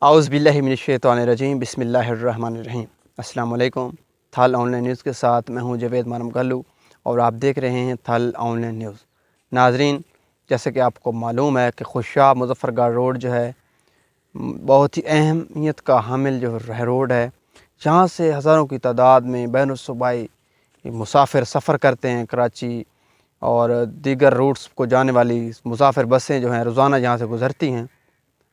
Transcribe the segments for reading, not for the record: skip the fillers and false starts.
औज़ुबिल्लाहिमिनश्शैतानिर्रजीम बिस्मिल्लाहिर्रहमानिर्रहीम। अस्सलाम वालेकुम। थल ऑनलाइन न्यूज़ के साथ मैं हूं जवेद मानम गल्लू और आप देख रहे हैं थल ऑनलाइन न्यूज़। नाजरीन, जैसे कि आपको मालूम है कि खुशाब मुज़फ़्फ़रगढ़ रोड जो है बहुत ही अहमियत का हामिल जो रोड है। जहाँ से हज़ारों की तादाद में बैनुस्सूबाई मुसाफिर सफ़र करते हैं। कराची और दीगर रूट्स को जाने वाली मुसाफिर बसें जो हैं रोज़ाना यहाँ से गुज़रती हैं,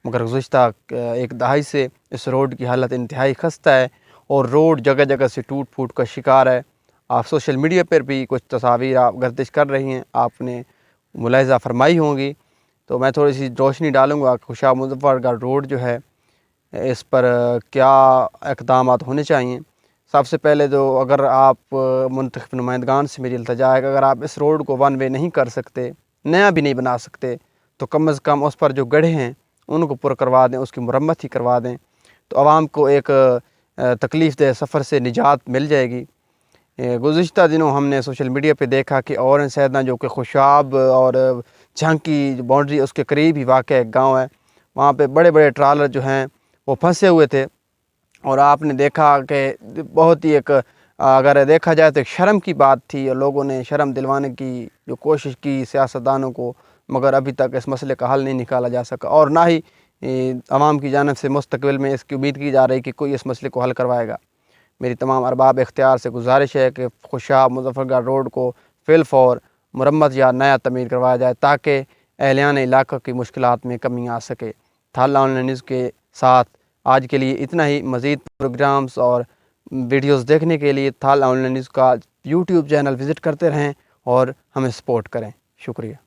मगर गुज़िश्ता एक दहाई से इस रोड की हालत इंतहाई ख़स्ता है और रोड जगह जगह से टूट फूट का शिकार है। आप सोशल मीडिया पर भी कुछ तस्वीर आप गर्दिश कर रही हैं, आपने मुलाहिज़ा फरमाई होंगी, तो मैं थोड़ी सी रोशनी डालूँगा। खुशाब मुज़फ़्फ़रगढ़ रोड जो है इस पर क्या इक़दामात होने चाहिए। सबसे पहले तो अगर आप मुंतखब नुमाइंदगान से मेरी इल्तिजा है कि अगर आप इस रोड को वन वे नहीं कर सकते, नया भी नहीं बना सकते, तो कम अज़ कम उस पर जो गड्ढे हैं उनको पुर करवा दें, उसकी मरम्मत ही करवा दें, तो आवाम को एक तकलीफ़ दह सफ़र से निजात मिल जाएगी। गुज़िश्ता दिनों हमने सोशल मीडिया पे देखा कि ऑरेंज सैदा जो कि खुशाब और झांकी बाउंड्री उसके करीब ही वाक़ एक गाँव है, वहाँ पे बड़े बड़े ट्रालर जो हैं वो फंसे हुए थे और आपने देखा कि बहुत ही एक अगर देखा जाए तो एक शर्म की बात थी और लोगों ने शर्म दिलवाने की जो कोशिश की सियासतदानों को, मगर अभी तक इस मसले का हल नहीं निकाला जा सका और ना ही आवाम की जानिब से मुस्तक़बिल में इसकी उम्मीद की जा रही कि कोई इस मसले को हल करवाएगा। मेरी तमाम अरबाब इख्तियार से गुजारिश है कि खुशाब मुज़फ़्फ़रगढ़ रोड को फ़िलफ़ौर मरम्मत या नया तमीर करवाया जाए ताकि अहलियान इलाक़ा की मुश्किलात में कमी आ सके। थल ऑनलाइन न्यूज़ के साथ आज के लिए इतना ही। मज़ीद प्रोग्राम्स और वीडियोज़ देखने के लिए थल ऑनलाइन न्यूज़ का यूट्यूब चैनल विज़िट करते रहें और हमें सपोर्ट करें। शुक्रिया।